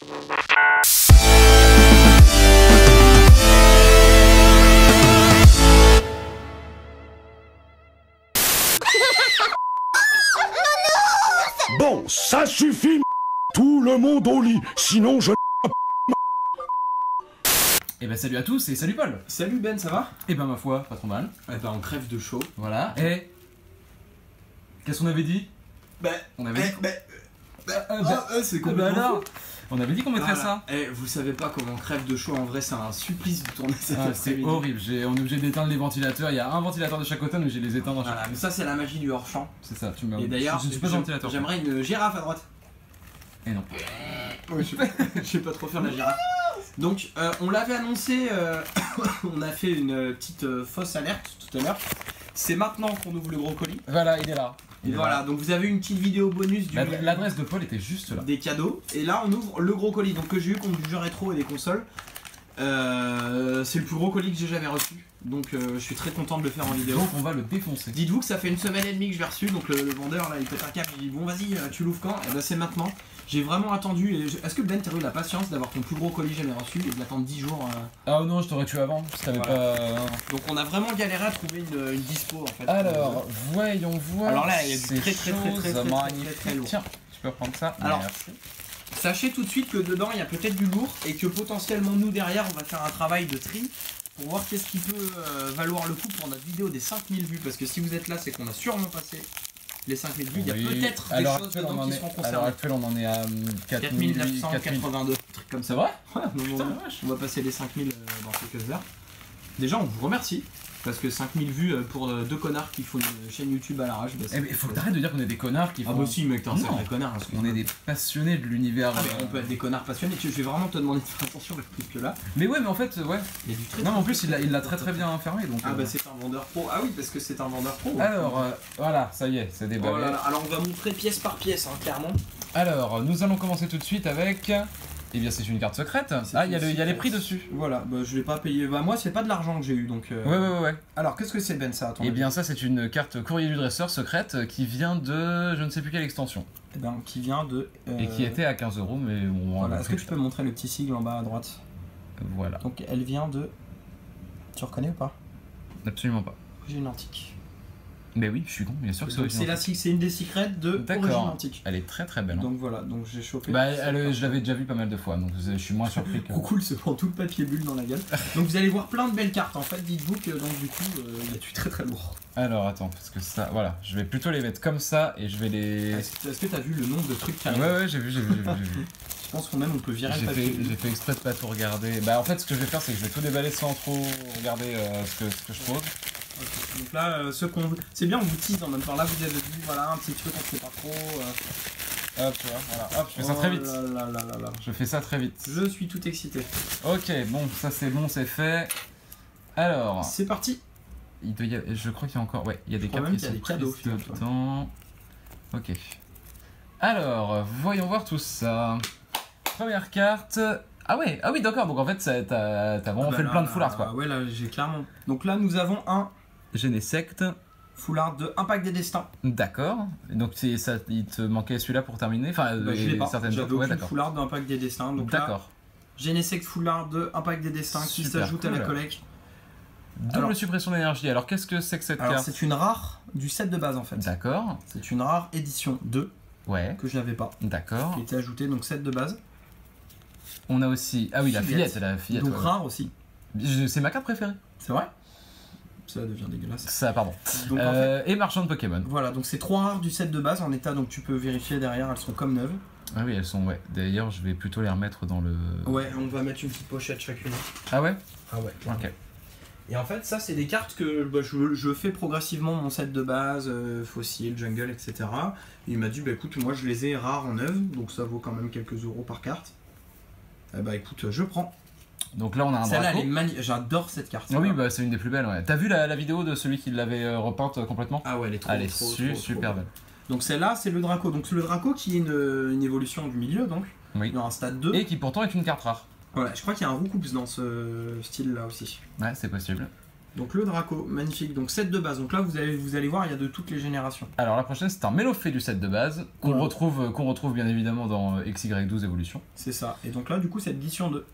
Bon, ça suffit. Tout le monde au lit, sinon je... Et bah salut à tous et salut Paul. Salut Ben, ça va? Et bah ma foi, pas trop mal. Eh ben on crève de chaud. Voilà, et... Qu'est-ce qu'on avait dit? On avait dit... c'est complètement alors, on avait dit qu'on mettrait voilà. ça. Vous savez pas comment on crève de chaud, en vrai c'est un supplice de tourner cette C'est après-midi. horrible, on est obligé d'éteindre les ventilateurs, il y a un ventilateur de chaque côté, mais j'ai les éteindre dans chaque... Voilà, mais ça c'est la magie du hors-champ. C'est ça, tu m'as... Et d'ailleurs, je suis pas ventilateur. j'aimerais une girafe à droite. Et non. Ouais, je sais pas trop faire la girafe. Donc on l'avait annoncé, on a fait une petite fausse alerte tout à l'heure. C'est maintenant qu'on ouvre le gros colis. Voilà, il est là. Et voilà, donc vous avez une petite vidéo bonus du L'adresse de Paul était juste là. des cadeaux. Et là on ouvre le gros colis donc que j'ai eu contre du jeu rétro et des consoles. C'est le plus gros colis que j'ai jamais reçu. Donc je suis très content de le faire en vidéo. Donc on va le défoncer. Dites-vous que ça fait une semaine et demie que je l'ai reçu. Donc le vendeur là il pète un câble, il dit bon vas-y tu l'ouvres quand? Et bah c'est maintenant. J'ai vraiment attendu. Est-ce que Ben t'as eu la patience d'avoir ton plus gros colis jamais reçu et de l'attendre 10 jours Ah non, je t'aurais tué avant si t'avais Voilà. pas... Donc on a vraiment galéré à trouver une dispo en fait. Alors, voyons voir. Alors là, il y a du ces très magnifiques. lourd. Tiens, tu peux reprendre ça. Alors, Merci. Sachez tout de suite que dedans il y a peut-être du lourd et que potentiellement nous derrière on va faire un travail de tri pour voir qu'est-ce qui peut valoir le coup pour notre vidéo des 5000 vues, parce que si vous êtes là c'est qu'on a sûrement passé les 5000 vues, il y a peut-être des choses dedans qui seront À l'heure concernées. actuelle, on en est à 4982, trucs comme C'est ça. vrai? Ouais, Putain, la vache. on va passer les 5000 dans quelques heures. Déjà on vous remercie, parce que 5000 vues pour deux connards qui font une chaîne YouTube à l'arrache. Bah, Eh mais faut que t'arrêtes de dire qu'on est des connards qui font... Ah bah si mec, t'es un Non. sacré connard. Hein, On est des passionnés de l'univers. Ah, mais on peut être des connards passionnés, je vais vraiment te demander de faire attention avec plus que là. Mais ouais, mais en fait, ouais. Il y a du très Non, mais en plus, il l'a très bien fermé. Donc, Ah bah c'est un vendeur pro. Ah oui, parce que c'est un vendeur pro. Alors, voilà, ça y est, c'est déballé. Oh là là. Alors on va montrer pièce par pièce, hein, clairement. Alors, nous allons commencer tout de suite avec... Eh bien, c'est une carte secrète. Ah, il y a les prix dessus. Voilà, bah je l'ai pas payé. Bah moi c'est pas de l'argent que j'ai eu donc. Ouais. Alors qu'est-ce que c'est Ben ça à ton Eh avis bien, ça, c'est une carte courrier du dresseur secrète qui vient de je ne sais plus quelle extension. Eh ben, qui vient de. Et qui était à 15 €, mais on Voilà. Est-ce que tu peux montrer le petit sigle en bas à droite? Voilà. Donc elle vient de. Tu reconnais ou pas? Absolument pas. Origine antique. Mais oui, je suis con, bien sûr que c'est original. C'est une des secrets de Origine antique. Elle est très belle. Hein. Donc voilà, donc j'ai chopé. Bah, je l'avais déjà vu pas mal de fois, donc je suis moins surpris que... Coucou, il se prend tout le papier bulle dans la gueule. Donc vous allez voir plein de belles cartes en fait. Dites-vous que donc du coup il y a du très lourd. Alors attends, parce que ça, voilà, je vais plutôt les mettre comme ça et je vais les... Est-ce que t'as vu le nombre de trucs qui arrivent? Ouais, j'ai vu. Je pense qu'on même on peut virer le papier. J'ai fait exprès de pas tout regarder. Bah en fait, ce que je vais faire, c'est que je vais tout déballer sans trop regarder ce que je pose. Okay. Donc là, c'est bien, on vous tease en même temps. Là, vous avez vu, voilà, un petit truc, on sait pas trop. Hop, tu vois, voilà, hop, je fais ça très vite. Là. Je fais ça très vite. Je suis tout excité. Ok, bon, ça c'est bon, c'est fait. Alors, c'est parti. Je crois qu'il y a encore, ouais, il y a des cartes qui sont des cadeaux dedans. Ok. Alors, voyons voir tout ça. Première carte. Ah oui, d'accord, donc en fait, t'as vraiment fait le plein de foulards, quoi. Ouais, là, j'ai clairement... Donc là, nous avons un... Genesect. Foulard de Impact des Destins. D'accord. Donc ça, il te manquait celui-là pour terminer. Enfin, je l'ai pas. Certaines J'avais autres. aucune foulard de Impact des Destins. Donc d'accord. Genesect foulard de Impact des Destins qui s'ajoute à la collecte. Double suppression d'énergie. Alors qu'est-ce que c'est que cette carte? C'est une rare du set de base en fait. D'accord. C'est une rare édition 2. Ouais. Que je n'avais pas. D'accord. Qui était ajoutée, donc set de base. On a aussi... Ah oui, la fillette. Donc rare aussi. C'est ma carte préférée. C'est vrai? Ça devient dégueulasse. Ça, pardon. Donc, en fait, et marchand de Pokémon. Voilà, donc c'est 3 rares du set de base en état, donc tu peux vérifier derrière, elles sont comme neuves. Ah oui, elles sont, ouais. D'ailleurs, je vais plutôt les remettre dans le... Ouais, on va mettre une petite pochette chacune. Ah ouais? Ah ouais. Ok. Et en fait, ça, c'est des cartes que je fais progressivement mon set de base, fossile, jungle, etc. Et il m'a dit, bah écoute, moi je les ai rares en neuve, donc ça vaut quand même quelques euros par carte. Eh bah écoute, je prends. Donc là, on a un Celle-là, Draco. j'adore cette carte. Ah oui, bah c'est une des plus belles, ouais. T'as vu la vidéo de celui qui l'avait repeinte complètement? Ah ouais, elle est trop, super belle. Donc celle-là, c'est le Draco. Donc le Draco qui est une évolution du milieu, donc. Oui. Dans un stade 2. Et qui pourtant est une carte rare. Voilà, je crois qu'il y a un Roucoups dans ce style-là aussi. Ouais, c'est possible. Donc le Draco, magnifique. Donc set de base. Donc là, vous allez voir, il y a de toutes les générations. Alors la prochaine, c'est un Mélofée du set de base, qu'on retrouve bien évidemment dans XY12 Evolution. C'est ça. Et donc là, du coup, c'est l'édition 2.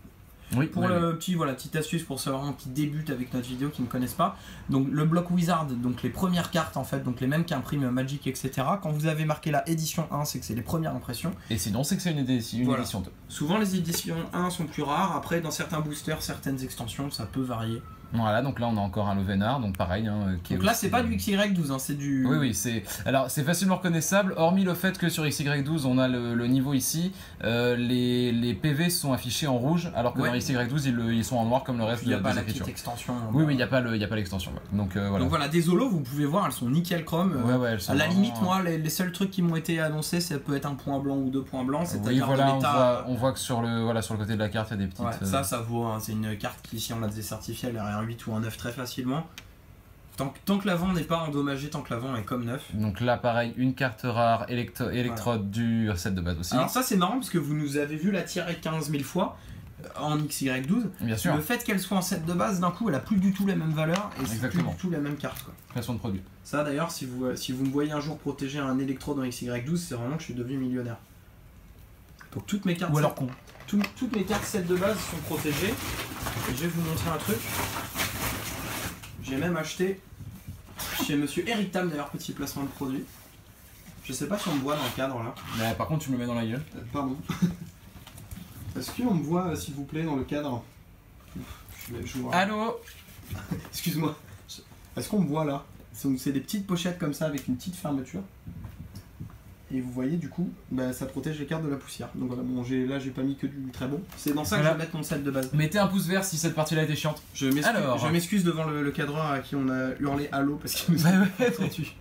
Oui, pour le petite astuce pour ceux vraiment qui débutent avec notre vidéo, qui ne connaissent pas. Donc le bloc Wizard, donc les premières cartes en fait, donc les mêmes qu'imprime Magic, etc. Quand vous avez marqué la édition 1, c'est que c'est les premières impressions. Et sinon, c'est que c'est une édition 2. Souvent les éditions 1 sont plus rares. Après, dans certains boosters, certaines extensions, ça peut varier. Voilà, donc là on a encore un Lovenar, donc pareil. Donc là, c'est pas du XY12, hein, c'est du. Oui, alors c'est facilement reconnaissable, hormis le fait que sur XY12 on a le niveau ici, les PV sont affichés en rouge, alors que dans XY12 ils sont en noir comme le reste de la des petite écritures. Extension. Oui, il n'y a pas l'extension. Ouais. Donc voilà. Des holos, vous pouvez voir, elles sont nickel chrome. Elles sont à la vraiment... limite, moi, les seuls trucs qui m'ont été annoncés, ça peut être un point blanc ou 2 points blancs. C'est oui, voilà, on voit que sur le côté de la carte, il y a des petites. Ouais, ça vaut. Hein, c'est une carte qui, si on la faisait certifiée, elle aurait un 8 ou un 9 très facilement. Tant que l'avant n'est pas endommagé, tant que l'avant est comme neuf. Donc là, pareil, une carte rare électrode du set de base aussi. Alors ça, c'est marrant parce que vous nous avez vu la tirer 15 000 fois en XY12. Bien sûr. Le fait qu'elle soit en set de base, d'un coup, elle a plus du tout les mêmes valeurs et c'est plus du tout la même carte. Création de produit. Ça d'ailleurs, si vous me voyez un jour protéger un électrode dans XY12, c'est vraiment que je suis devenu millionnaire. Donc toutes mes cartes. Ou alors con. Toutes mes cartes set de base sont protégées. Et je vais vous montrer un truc. J'ai même acheté chez monsieur Eric Tam, d'ailleurs, petit placement de produit. Je sais pas si on me voit dans le cadre là. Mais par contre, tu me le mets dans la gueule. Pardon. Est-ce qu'on me voit, s'il vous plaît, dans le cadre? Allô. Excuse-moi. Est-ce qu'on me voit là? C'est des petites pochettes comme ça avec une petite fermeture. Et vous voyez, du coup, ça protège les cartes de la poussière. Donc voilà, bon, là j'ai pas mis que du très bon. C'est dans ça que je vais mettre mon set de base. Mettez un pouce vert si cette partie-là était chiante. Je m'excuse devant le cadreur à qui on a hurlé allô parce qu'il nous a entendu.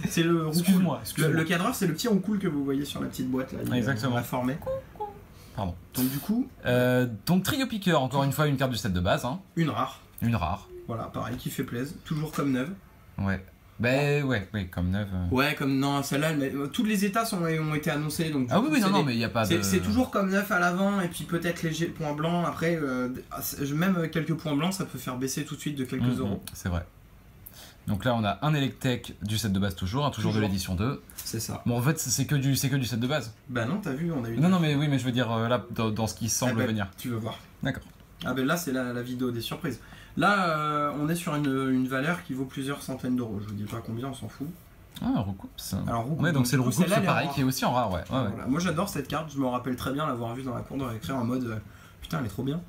C'est le Excuse-moi. Le cadreur, c'est le petit roucoule que vous voyez sur la petite boîte là. Exactement. Formé. Pardon. Donc du coup. Donc Trio Piqueur, encore une fois, une carte du set de base. Hein. Une rare. Une rare. Voilà, pareil, qui fait plaisir. Toujours comme neuve. Ouais. Comme neuve. Ouais, comme non, celle-là, tous les états ont été annoncés. Donc, ah oui, non, mais il n'y a pas de. C'est toujours comme neuf à l'avant, et puis peut-être léger point blanc. Après, même quelques points blancs, ça peut faire baisser tout de suite de quelques euros. C'est vrai. Donc là, on a un Electek du set de base toujours de l'édition 2. C'est ça. Bon, en fait, c'est que du set de base. Bah non, t'as vu, on a eu. Non, mais oui, mais je veux dire, là, dans ce qui semble venir. Tu veux voir. D'accord. Ah ben là, c'est la vidéo des surprises. Là, on est sur une valeur qui vaut plusieurs centaines d'euros. Je vous dis pas combien, on s'en fout. Ah, Roucoups. Alors, ouais, donc c'est le Roucoups, c'est pareil, qui est aussi en rare, ouais. Voilà. Moi, j'adore cette carte. Je me rappelle très bien l'avoir vue dans la cour de récré en mode putain, elle est trop bien.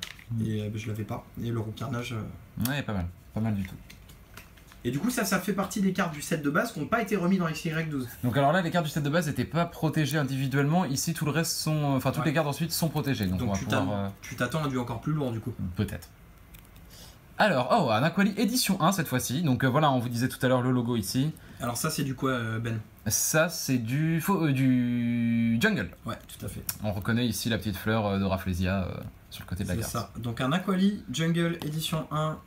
Et je l'avais pas. Et le Roucarnage. Ouais, pas mal du tout. Et du coup, ça fait partie des cartes du set de base qui n'ont pas été remis dans XY12. Donc alors là, les cartes du set de base n'étaient pas protégées individuellement. Ici, tout le reste sont, enfin toutes les cartes ensuite sont protégées. Donc tu t'attends à du encore plus lourd du coup. Peut-être. Alors, un Aquali édition 1 cette fois-ci. Donc voilà, on vous disait tout à l'heure le logo ici. Alors ça, c'est du quoi, Ben? Ça, c'est du Jungle. Ouais, tout à fait. On reconnaît ici la petite fleur de Rafflesia sur le côté de la carte. C'est ça. Donc un Aquali Jungle édition 1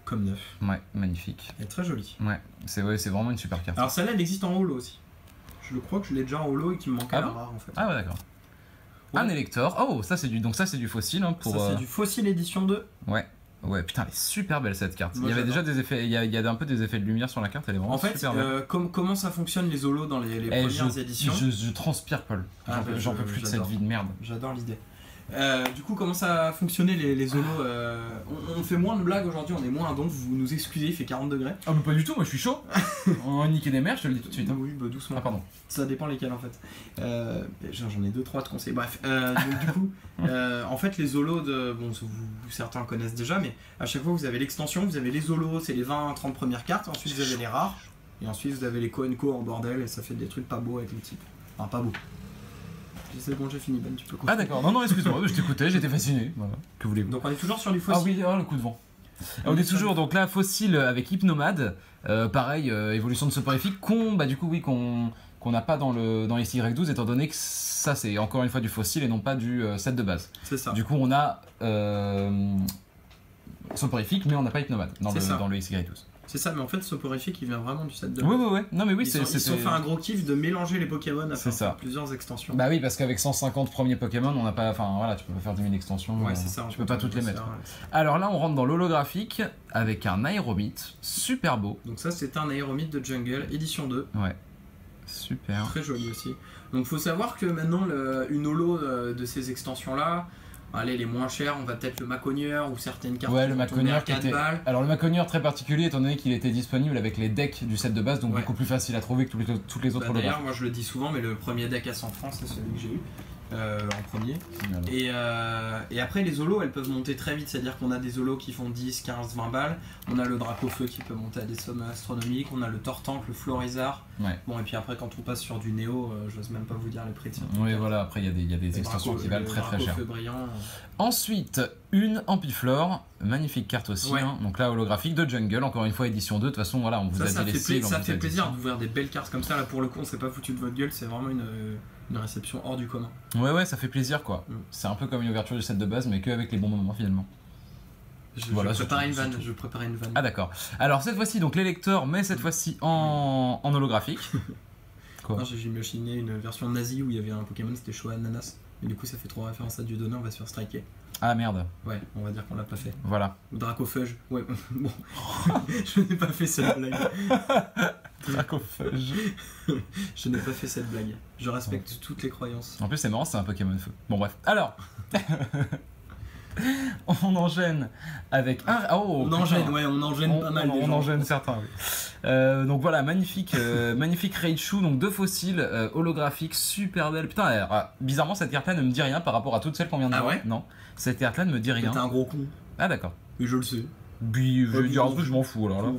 comme neuf. Ouais, magnifique. Elle est très jolie. Ouais, c'est vraiment une super carte. Alors celle-là, elle existe en holo aussi. Je crois que je l'ai déjà en holo et qu'il me manquait la rare en fait. Ah ouais, d'accord. Ouais. Un Elector. Oh, ça c'est du fossile. Hein, ça c'est du fossile édition 2. Ouais, putain, elle est super belle cette carte. Moi, il y avait déjà des effets, il y a un peu des effets de lumière sur la carte, elle est vraiment super belle. En fait, comment ça fonctionne les holos dans les premières éditions? Je transpire, Paul. J'en peux plus de cette vie de merde. J'adore l'idée. Du coup, comment ça a fonctionné les holos? On fait moins de blagues aujourd'hui, on est moins donc vous nous excusez, il fait 40 degrés. Ah, mais pas du tout, moi je suis chaud. On va niquer des mers, je te le dis tout de suite. Hein. Oui, bah doucement. Ah, pardon. Ça dépend lesquels en fait. J'en ai 2-3 de conseils. Bref, donc, du coup, en fait, les holos, certains connaissent déjà, mais à chaque fois vous avez l'extension, vous avez les holos, c'est les 20-30 premières cartes, ensuite vous avez les rares, et ensuite vous avez les co en bordel, et ça fait des trucs pas beaux avec les types. Enfin, pas beaux. C'est bon, j'ai fini, Ben, tu peux continuer. Ah d'accord, non, excuse-moi, je t'écoutais, j'étais fasciné. Voilà. Que voulez-vous? Donc on est toujours sur du fossile. Ah oui, le coup de vent. On est toujours donc là fossile avec Hypnomade, pareil, évolution de soporifique qu'on n'a pas dans les XY12 étant donné que ça c'est encore une fois du fossile et non pas du set de base. C'est ça. Du coup on a soporifique mais on n'a pas Hypnomade dans le XY12. C'est ça, mais en fait, Soporifique, il vient vraiment du set de Oui, oui, oui. Non, mais oui, ils se sont fait un gros kiff de mélanger les Pokémon à faire plusieurs extensions. Bah oui, parce qu'avec 150 premiers Pokémon, on n'a pas. Enfin voilà, tu peux pas faire 10 000 extensions. Ouais, c'est ça. Tu peux pas toutes les mettre. Alors là, on rentre dans l'holographique avec un Aéromite, super beau. Donc, ça, c'est un Aéromite de Jungle, édition 2. Ouais. Super. Très joli aussi. Donc, faut savoir que maintenant, une holo de ces extensions-là. Allez, les moins chers, on va peut-être le Maconieur ou certaines cartes. Ouais, le Maconieur qui était. Balles. Alors, le Maconieur très particulier étant donné qu'il était disponible avec les decks du set de base, donc beaucoup plus facile à trouver que toutes les autres hologrammes. D'ailleurs, moi je le dis souvent, mais le premier deck à 100 francs, c'est celui que j'ai eu. En premier. Et après, les holos elles peuvent monter très vite, c'est-à-dire qu'on a des holos qui font 10, 15, 20 balles. On a le Dracofeu qui peut monter à des sommes astronomiques. On a le Tortank, le Florizard. Ouais. Bon, et puis après, quand on passe sur du Néo, j'ose même pas vous dire les prix de ça. Oui, voilà, après il y a des extensions qui valent très très cher. Brillant. Ensuite, une Ampiflore, magnifique carte aussi. Hein. Donc là, holographique de Jungle, encore une fois, édition 2. De toute façon, voilà, on vous a dit les cibles. Ça fait plaisir d'ouvrir des belles cartes comme ça. Là, pour le coup, on s'est pas foutu de votre gueule, c'est vraiment une réception hors du commun. Ouais, ça fait plaisir quoi. C'est un peu comme une ouverture du set de base, mais qu'avec les bons moments finalement. Je préparais une vanne. Ah d'accord. Alors cette fois-ci, donc les lecteurs, mais cette fois-ci en holographique. Quoi? J'ai imaginé une version nazie où il y avait un Pokémon, c'était Showa Ananas. Mais du coup, ça fait trop référence à Dieudonné, on va se faire striker. Ah merde. Ouais, on va dire qu'on l'a pas fait. Voilà. Ou Dracofeuge. Ouais, bon. Je n'ai pas fait cette blague. Dracofeuge. Je n'ai pas fait cette blague. Je respecte toutes les croyances. En plus, c'est marrant, c'est un Pokémon feu. Bon, bref. Alors. On enchaîne avec un. Oh, on enchaîne pas mal. On enchaîne certains, oui. Donc voilà, magnifique Raichu, donc 2 fossiles holographiques, super belle. Putain, bizarrement, cette carte-là ne me dit rien par rapport à toutes celles qu'on vient de voir. Ouais, non, cette carte-là ne me dit rien. T'es un gros con. Ah, d'accord. Mais je le sais. Puis, je vais dire un truc, je m'en fous alors là.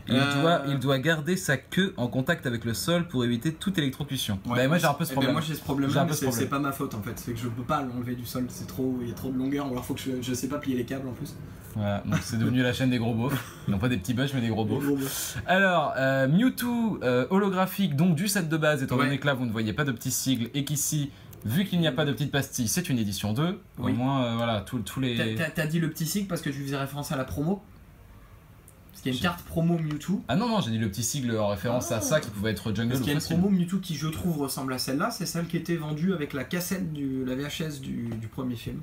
Il doit garder sa queue en contact avec le sol pour éviter toute électrocution. Ouais, moi j'ai un peu ce problème. Moi j'ai ce problème-là, mais c'est pas ma faute en fait. C'est que je peux pas l'enlever du sol, il y a trop de longueur, alors faut que je sais pas plier les câbles en plus. Voilà, donc c'est devenu la chaîne des gros beaufs. Non pas des petits bugs mais des gros beaufs. Alors, Mewtwo holographique, donc du set de base, étant donné que là vous ne voyez pas de petits sigles et qu'ici, vu qu'il n'y a pas de petites pastilles, c'est une édition 2. Au moins, voilà, tous les... T'as dit le petit sigle parce que je faisais référence à la promo? Parce qu'il y a une carte promo Mewtwo. Ah non, j'ai dit le petit sigle en référence à ça qui pouvait être Jungle. Parce qu'il y a une promo Mewtwo qui, je trouve, ressemble à celle-là. C'est celle qui était vendue avec la cassette la VHS du premier film.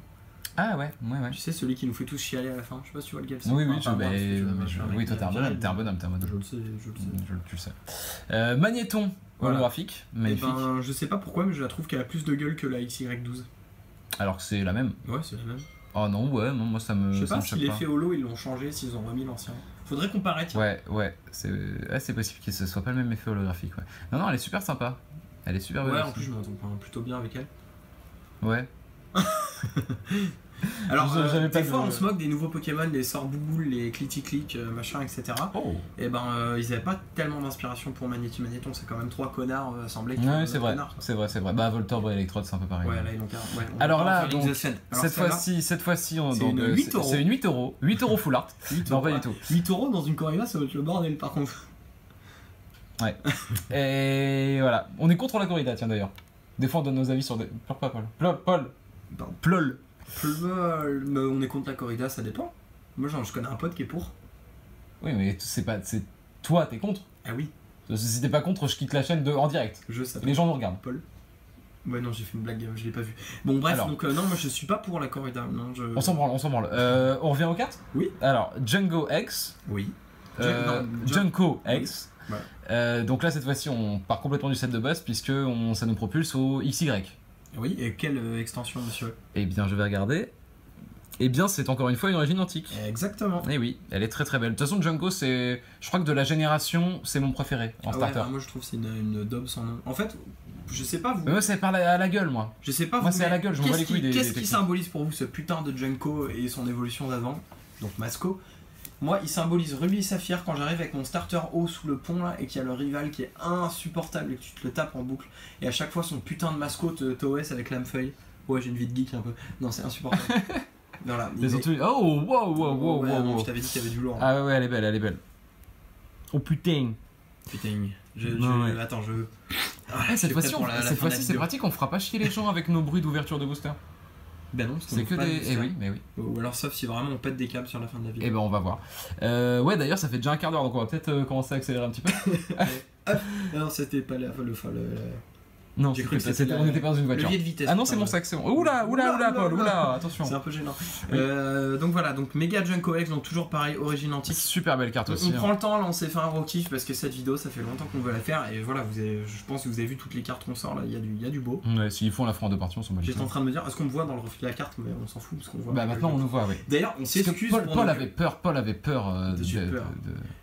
Ah ouais. Tu sais, celui qui nous fait tous chialer à la fin. Je sais pas si tu vois lequel c'est. Oui, oui, toi t'es un bonhomme. Je le sais. Tu le sais. Magnéton holographique, magnifique. Je sais pas pourquoi, mais je la trouve qu'elle a plus de gueule que la XY12. Alors que c'est la même. Ouais, c'est la même. Oh non, moi ça me. Je sais pas si l'effet holo ils l'ont changé, s'ils ont remis l'ancien. Faudrait comparer, tiens. Ouais, c'est possible que ce soit pas le même effet holographique. Ouais. Non, elle est super sympa. Elle est super belle. Ouais, en plus je m'entends plutôt bien avec elle. Ouais. Alors, des fois on se moque des nouveaux Pokémon, les Sorboule, les Clitti-Click, machin, etc. Et ils avaient pas tellement d'inspiration pour Magnéton. C'est quand même 3 connards assemblés. Ouais, c'est vrai. Bah, Voltorb et Electrode, c'est un peu pareil. Ouais, là ils l'ont alors là, donc, cette fois-ci, c'est une 8 euros. 8 euros full art. Non, pas du tout. 8 euros dans une corrida, ça va être le bordel par contre. Ouais. Et voilà. On est contre la corrida, tiens d'ailleurs. Des fois on donne nos avis sur des. Plol. On est contre la corrida, ça dépend. Moi je connais un pote qui est pour. Oui, mais c'est toi t'es contre. Ah oui. Si t'es pas contre, je quitte la chaîne en direct. Les gens nous regardent. Paul. Ouais, non, j'ai fait une blague, je l'ai pas vu. Bon, bref, alors, donc non, moi je suis pas pour la corrida. Non, On s'en branle. On revient aux cartes. Oui. Alors, Django X. Oui. Junko X. Oui. Ouais. Donc là, cette fois-ci, on part complètement du set de base puisque ça nous propulse au XY. Oui, et quelle extension, monsieur? Eh bien, je vais regarder. Eh bien, c'est encore une fois une origine antique. Exactement. Et oui, elle est très très belle. De toute façon, Junko, je crois que de la génération, c'est mon préféré en starter. Ouais, moi, je trouve que c'est une daube sans nom. En fait, je sais pas vous. Mais moi, c'est à la gueule, moi. Je sais pas moi, vous. c'est à la gueule, je m'en bats les couilles des. Qu'est-ce qui symbolise pour vous ce putain de Junko et son évolution d'avant? Donc, Masco. Moi, il symbolise Ruby et Saphir quand j'arrive avec mon starter haut sous le pont là et qu'il y a le rival qui est insupportable et que tu te le tapes en boucle. Et à chaque fois, son putain de masco t'OS avec l'âme-feuille. Ouais, j'ai une vie de geek un peu. Non, c'est insupportable. Voilà. Oh, wow. Je t'avais dit qu'il y avait du lourd. Ah ouais, elle est belle. Oh putain. Attends, je. Cette fois-ci, c'est pratique, on fera pas chier les gens avec nos bruits d'ouverture de booster. Ben non, parce qu'on C'est ouvre que pas le des. booster. Eh oui, mais oui. Ou alors sauf si vraiment on pète des câbles sur la fin de la vidéo. Eh ben on va voir. Ouais, d'ailleurs, ça fait déjà un quart d'heure, donc on va peut-être commencer à accélérer un petit peu. Non, c'était pas le Non, J'ai cru que c'était- c'était on était pas dans une voiture. levier de vitesse. Ah non, c'est mon sac, c'est bon. Oula, Paul, oula, attention. C'est un peu gênant. Oui. Donc voilà, donc Mega Junko X, donc toujours pareil, origine antique. Super belle carte aussi. On prend le temps, là on s'est fait un gros kiff parce que cette vidéo ça fait longtemps qu'on veut la faire et voilà, je pense que vous avez vu toutes les cartes qu'on sort là, il y a du beau. Ouais, s'ils font la fin en deux parties, on s'en bat les J'étais couilles. en train de me dire, est-ce qu'on me voit dans le reflet de la carte, mais on s'en fout parce qu'on voit. Bah maintenant on nous voit, oui. D'ailleurs, on Parce que s'excuse Paul, pour Paul nos- avait peur, J'ai peur.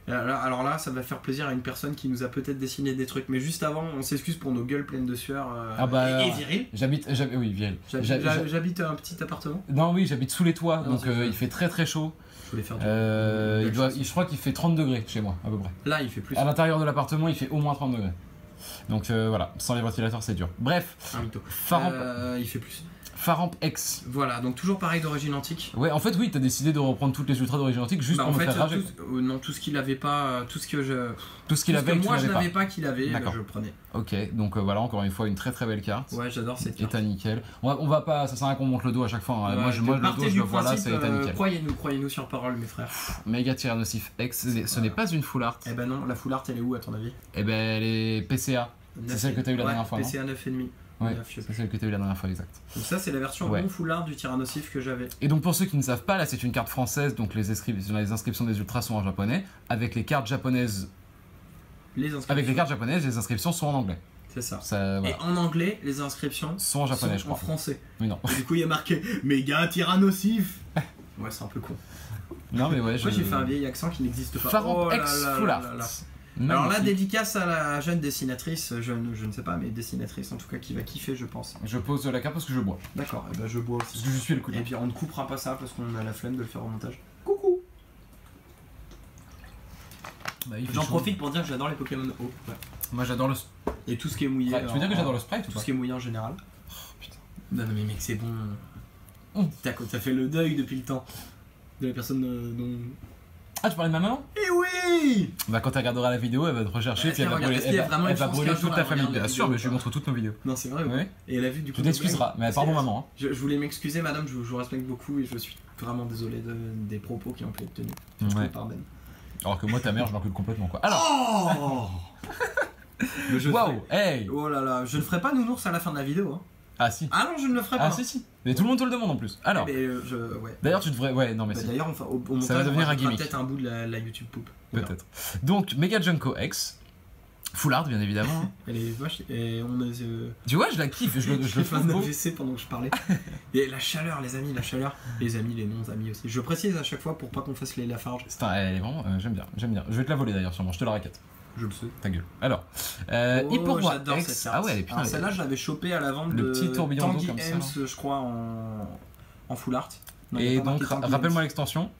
Alors là, ça va faire plaisir à une personne qui nous a peut-être dessiné des trucs, mais juste avant, on s'excuse pour nos gueules pleines de sueur Ah bah, et viriles. Oui, Vielle. J'habite un petit appartement. Non, oui, j'habite sous les toits, Non, donc c'est ça. il fait très très chaud. Je voulais faire du. Je crois qu'il fait 30 degrés chez moi, à peu près. Là, il fait plus. À l'intérieur de l'appartement, il fait au moins 30 degrés. Donc voilà, sans les ventilateurs, c'est dur. Bref, Un mytho. Faramp, Il fait plus. Faramp X. Voilà, donc toujours pareil d'origine antique. Ouais, en fait, oui, t'as décidé de reprendre toutes les ultras d'origine antique juste Bah, pour en me fait, faire rager. non, tout ce qu'il avait pas, tout ce que je. Tout ce qu'il tout ce avait, que que moi tu je n'avais n'avais pas. pas qu'il avait, bah, D'accord. je le prenais. Ok, donc voilà, encore une fois, une très très belle carte. Ouais, j'adore cette carte. État nickel. On va pas, ça sert à rien qu'on monte le dos à chaque fois. Hein. Ouais, moi le partez dos, je du le vois là, principe, c'est état nickel. Croyez-nous sur parole, mes frères. Méga Tyrannosif X, ce n'est pas une full art. Eh ben non, la full art elle est où à ton avis? Eh ben, elle est PCA. C'est celle que t'as eu la dernière fois, non? PCA 9,5. Ouais, Neuf, je sais c'est celle que t'as eu la dernière fois, exact. Donc ça c'est la version Ouais. non full art du Tyrannosif que j'avais. Et donc pour ceux qui ne savent pas, là c'est une carte française, donc les inscriptions des ultras sont en japonais. Avec les cartes japonaises, Les inscriptions. les inscriptions sont en anglais. C'est ça. Ça, voilà. Et en anglais, les inscriptions Sont en japonais, sont je en crois. français. Oui, non. Et du coup il y a marqué Méga Tyrannosif. Ouais, c'est un peu con. Non, mais ouais, Moi j'ai fait un vieil accent qui n'existe pas. Faramp Oh là X là Full là Art. là là. Alors là, Magnifique. dédicace à la jeune dessinatrice, je ne sais pas, mais dessinatrice en tout cas qui va kiffer, je pense. Je pose la carte parce que je bois. D'accord, et ben je bois Parce aussi. que je suis le coup. Et puis on ne coupera pas ça parce qu'on a la flemme de le faire au montage. Coucou. Bah, il fait J'en chaud. profite pour dire que j'adore les Pokémon eau. Ouais. Moi j'adore le. Et tout ce qui est mouillé. Ouais, tu veux dire que j'adore le sprite ou Tout pas? ce qui est mouillé en général. putain. Non, mais mec, c'est bon. Oh. T'as fait le deuil depuis le temps de la personne dont. Ah, tu parlais de ma maman? Eh oui. Bah, quand tu regarderas la vidéo, elle va te rechercher, Ouais, puis elle va tiens, brûler, regarde, est-ce qu'il y a vraiment elle une va chance brûler qu'un toute jour ta elle famille. regarde la Bien sûr, vidéo mais je lui ou montre toutes nos vidéos. Non, c'est vrai. Ouais. Et elle a vu du coup. Tu t'excuseras, mais pardon maman. Hein. Je voulais m'excuser, madame, je vous respecte beaucoup et je suis vraiment désolé des propos qui ont pu être tenus. Je Ouais. vous pardonne. Alors que moi, ta mère, je l'encule complètement quoi. Alors, Oh. Mais je waouh, hey. Oh là là, je ne ferai pas nounours à la fin de la vidéo. Hein. Ah si. Ah non, je ne le ferai pas. Ah si. Mais tout le monde te le demande en plus. Alors, Mais ouais. d'ailleurs, tu devrais. Ouais, non mais Bah, si. d'ailleurs, au montage, Ça va devenir on un rajoutera gimmick. peut-être un bout de la YouTube poupe. Peut-être. Donc, Mega Junko X, full art bien évidemment. Hein. Elle est vache et on a. Tu vois, je la kiffe, je le fait un trouve beau. AVC pendant que je parlais. Et la chaleur, les amis, la chaleur. Les amis, les non-amis aussi. Je précise à chaque fois pour pas qu'on fasse les Lafarge. Elle est vraiment. J'aime bien. Je vais te la voler d'ailleurs, sûrement. Je te la raquette. Je le sais. Ta gueule. Alors, Oh, Hyporoi j'adore X. cette carte. Ah ouais, elle est putain. Alors, celle-là, je l'avais chopée à la vente Le de petit tourbillon d'eau Tanguy comme ça, Hems, je crois, en full art. Non, il y a Et pas marqué donc, Tanguy rappelle-moi Hems. l'extension.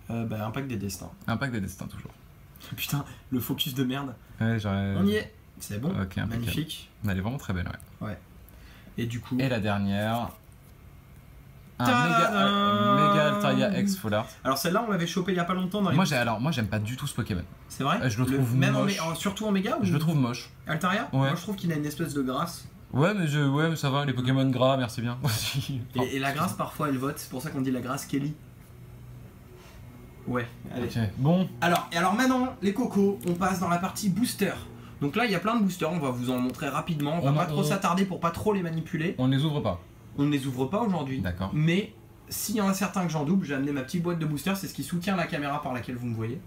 Bah, un pack des destins. Un pack des destins, toujours. Putain, le focus de merde. Ouais, j'aurais. On y est. C'est bon. Ok, impeccable. Magnifique. Elle est vraiment très belle, ouais. Et du coup. Et la dernière. Un Tadam méga Altaria X Full Art. Alors celle-là, on l'avait chopé il y a pas longtemps dans les. Moi j'aime pas du tout ce Pokémon. C'est vrai. je le trouve même moche. surtout en méga ou Je le trouve moche. Altaria. Ouais. Moi, je trouve qu'il a une espèce de grâce. Ouais mais ça va, les Pokémon gras, merci bien. Et la grâce, parfois, elle vote. C'est pour ça qu'on dit la grâce Kelly. Ouais. Allez. Ok, bon. Alors maintenant, les cocos, on passe dans la partie booster. Donc là, il y a plein de boosters. On va vous en montrer rapidement. On va pas trop s'attarder pour pas trop les manipuler. On ne les ouvre pas. On ne les ouvre pas aujourd'hui. D'accord. Mais s'il y en a certains que j'en double, j'ai amené ma petite boîte de booster, c'est ce qui soutient la caméra par laquelle vous me voyez.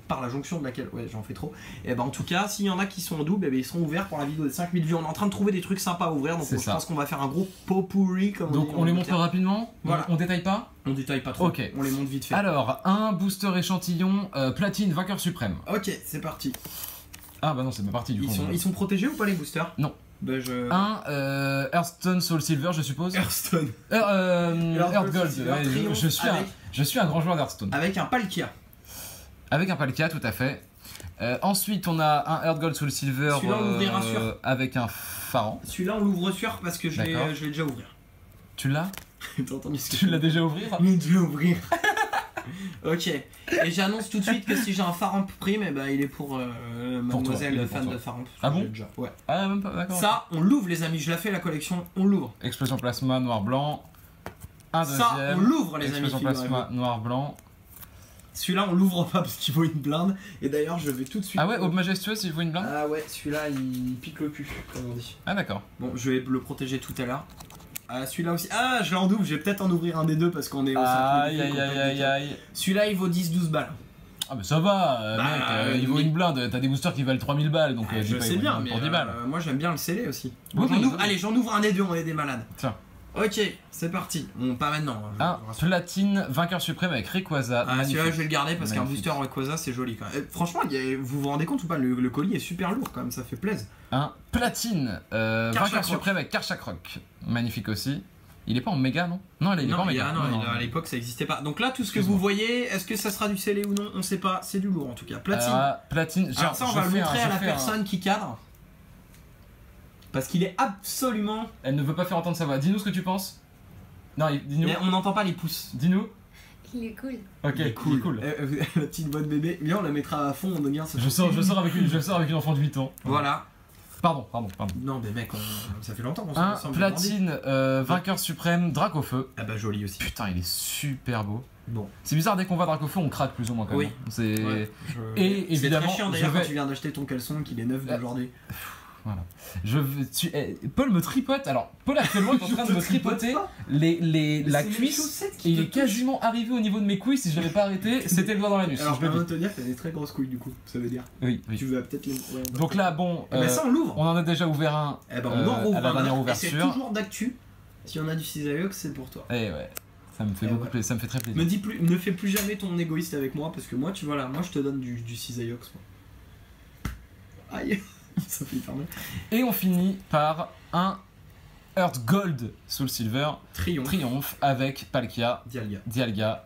Par la jonction de laquelle. Ouais, j'en fais trop. Et ben en tout cas, s'il y en a qui sont en double, ils seront ouverts pour la vidéo des 5000 vues. On est en train de trouver des trucs sympas à ouvrir, donc C'est je ça. pense qu'on va faire un gros pot pourri comme Donc dit on en les Angleterre. montre rapidement. Voilà. On détaille pas. On détaille pas trop. Ok. On les montre vite fait. Alors, un booster échantillon platine vainqueur suprême. Ok, c'est parti. Ah bah non, c'est pas parti du coup. Ils sont protégés ou pas les boosters? Non. Ben je. Un Hearthstone Soul Silver, je suppose. Hearthstone. Earth Gold. Silver, Ouais, Triomphe je suis un grand joueur d'Hearthstone. avec un Palkia. Avec un Palkia, tout à fait. Ensuite, on a un Earth Gold Soul Silver Celui-là, on l'ouvrira sûr. avec un Pharan. Celui-là, on l'ouvre sûr parce que je D'accord. l'ai déjà ouvert. Tu l'as? T'as entendu ce que Tu l'as déjà ouvert? Mais je vais ouvrir. Ok. Et j'annonce tout de suite que si j'ai un Faramp Prime, eh ben, il est pour mademoiselle il est pour fan toi. de Faramp. Ah bon? J'ai déjà. Ouais. Ah, même pas, d'accord. Ça, on l'ouvre les amis, je la fais la collection, on l'ouvre. Explosion plasma, noir blanc. Un Ça, deuxième. on l'ouvre, les amis. Explosion plasma noir-blanc. Celui-là, on l'ouvre pas parce qu'il vaut une blinde. Et d'ailleurs, je vais tout de suite. Ah ouais, Aube majestueuse, il vaut une blinde? Ah ouais, celui-là, il pique le cul, comme on dit. Ah d'accord. Bon, je vais le protéger tout à l'heure. Ah, celui-là aussi. Ah, je l'ai en double, je vais peut-être en ouvrir un des deux parce qu'on est au Aïe aïe aïe aïe aïe. Celui-là, il vaut 10-12 balles. Ah mais ça va, Bah, mec, il vaut une blinde, t'as des boosters qui valent 3000 balles, donc Je dis pas, sais il vaut bien, une mais pour 10 balles. moi j'aime bien le sceller aussi. Oui, Bon, oui, oui. allez, j'en ouvre un des deux, on est des malades. Tiens. Ok, c'est parti. Bon, pas maintenant. Hein, Un platine vainqueur suprême avec Rayquaza. Ah, celui-là, je vais le garder parce qu'un Magnifique. booster Rayquaza, c'est joli quand même. Franchement, vous vous rendez compte ou pas, le colis est super lourd quand même, ça fait plaisir. Un platine vainqueur Karchakroc. suprême avec Karchakroc. Magnifique aussi. Il est pas en méga, non? Non, là, il est pas en méga. À l'époque ça existait pas. Donc là, tout ce que vous voyez, est-ce que ça sera du scellé ou non? On sait pas, c'est du lourd en tout cas. Platine. Platine, Alors ça, on va le montrer à la personne qui cadre. Parce qu'il est absolument. Elle ne veut pas faire entendre sa voix. Dis-nous ce que tu penses. Non, dis-nous. On n'entend pas les pouces. Dis-nous. Il est cool. Ok, Il est cool. cool. La petite voix de bébé. Bien, on la mettra à fond, on gagne ça. Je sors avec une enfant de 8 ans. Voilà. Pardon. Non, mais mec, ça fait longtemps qu'on se Un ensemble. platine vainqueur suprême Dracofeu. Ah bah joli aussi. Putain, il est super beau. Bon. C'est bizarre, dès qu'on va Dracofeu, on craque plus ou moins quand même. Oui. C'est. Ouais, Et c'est évidemment, très chiant d'ailleurs je vais- quand tu viens d'acheter ton caleçon qu'il est neuf d'aujourd'hui. Voilà. Paul me tripote. Alors, Paul actuellement est en train de me tripoter la cuisse. Et il est quasiment arrivé au niveau de mes couilles. Si je l'avais pas arrêté, c'était le doigt dans l'anus. Alors, Je je le peux dis. te dire que t'as des très grosses couilles du coup, ça veut dire. Oui. Tu veux peut-être les. Ouais, Donc là, bon. Mais ça, on l'ouvre. On en a déjà ouvert un. Eh ben, on en rouvre à la un dernière autre, et c'est ouverture. toujours d'actu. Si on a du Cisaiox, c'est pour toi. Et ouais. Ça me fait Et beaucoup ouais. plaisir. Ça me fait très plaisir. Ne fais plus jamais ton égoïste avec moi parce que moi, tu vois là, moi je te donne du Cisaiox. Aïe, ça fait hyper mal. Et on finit par un Earth Gold Soul Silver Triomphe avec Palkia, Dialga Dialga.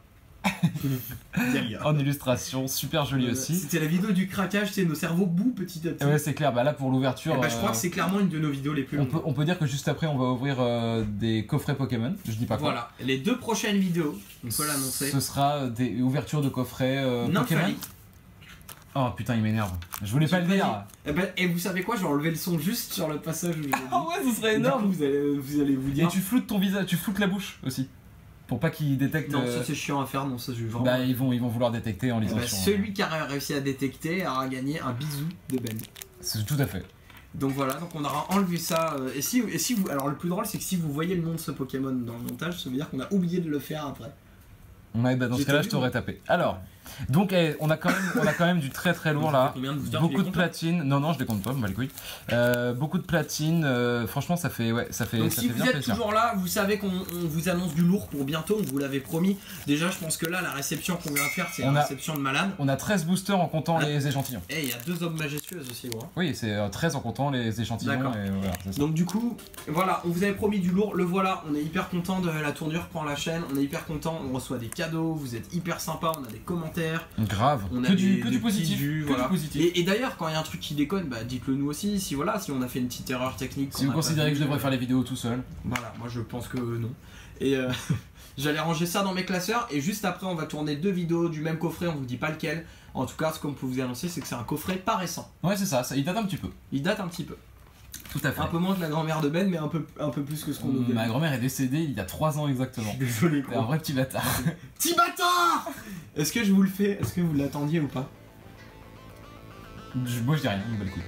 en illustration, super joli aussi. C'était la vidéo du craquage, c'est nos cerveaux bout petit à petit. Ouais, c'est clair, bah là pour l'ouverture. Eh ben, je crois que c'est clairement une de nos vidéos les plus longues. On peut dire que juste après on va ouvrir des coffrets Pokémon, je dis pas quoi. Voilà, les deux prochaines vidéos, on peut l'annoncer. Ce sera des ouvertures de coffrets Pokémon. Nymphalie. Oh putain, il m'énerve. Je voulais pas le dire. Et vous savez quoi, je vais enlever le son juste sur le passage où je l'ai dit. Ah ouais, ce serait Du énorme. coup, vous allez vous Et dire. tu floutes ton visage, tu floutes la bouche aussi. Pour pas qu'ils détectent. Non, ça c'est chiant à faire, non, ça je vais vraiment. Bah ils vont vouloir détecter en Eh lisant ben, sur. celui qui a réussi à détecter aura gagné un bisou de Ben. C'est tout à fait. Donc voilà, donc on aura enlevé ça. Et si vous, alors le plus drôle, c'est que si vous voyez le nom de ce Pokémon dans le montage, ça veut dire qu'on a oublié de le faire après. Ouais, bah dans ce J'ai cas-là, tout je vu, t'aurais tapé. Alors, donc on a quand même du très très lourd là. Combien de boosters, Beaucoup tu de les platine. Non, je les compte pas, me bat les couilles. Beaucoup de platine. Franchement, ça fait Donc ça si fait vous bien êtes plaisir. toujours là, vous savez qu'on vous annonce du lourd pour bientôt, on vous l'avait promis. Déjà, je pense que là, la réception qu'on vient de faire, c'est une réception de malade. On a 13 boosters en comptant Ah. les échantillons. Et il y a deux hommes majestueuses aussi, gros. Oui, c'est 13 en comptant les échantillons. D'accord. Et voilà, c'est ça. Donc du coup, voilà, on vous avait promis du lourd, le voilà, on est hyper content de la tournure prend la chaîne, on est hyper content, on reçoit des cadeaux, vous êtes hyper sympa, on a des commentaires, Grave. on a Que des du positif. petites vues, Que voilà. du positif. Et d'ailleurs, quand il y a un truc qui déconne, bah dites-le nous aussi, si voilà, si on a fait une petite erreur technique. Si vous considérez que je devrais faire les vidéos tout seul. Voilà, moi je pense que non. Et j'allais ranger ça dans mes classeurs, et juste après on va tourner deux vidéos du même coffret, on vous dit pas lequel. En tout cas, ce qu'on peut vous annoncer, c'est que c'est un coffret pas récent. Ouais, c'est ça, il date un petit peu. Il date un petit peu. Tout à fait. Un peu moins que la grand-mère de Ben, mais un peu plus que ce qu'on nous dit. Ma grand-mère est décédée il y a 3 ans exactement. Désolé, T'es un vrai petit bâtard. Petit bâtard. Est-ce que je vous le fais? Est-ce que vous l'attendiez ou pas? Moi je dis rien, il me bat les couilles.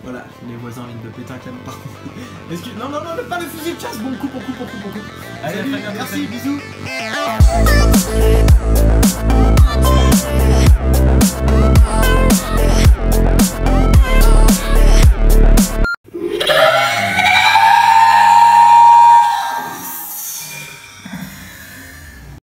Voilà, les voisins viennent de péter un câble par contre. Est-ce que... Non, pas le fusil de chasse. Bon, on coupe. Allez, Salut, à très bientôt, merci, salut. bisous.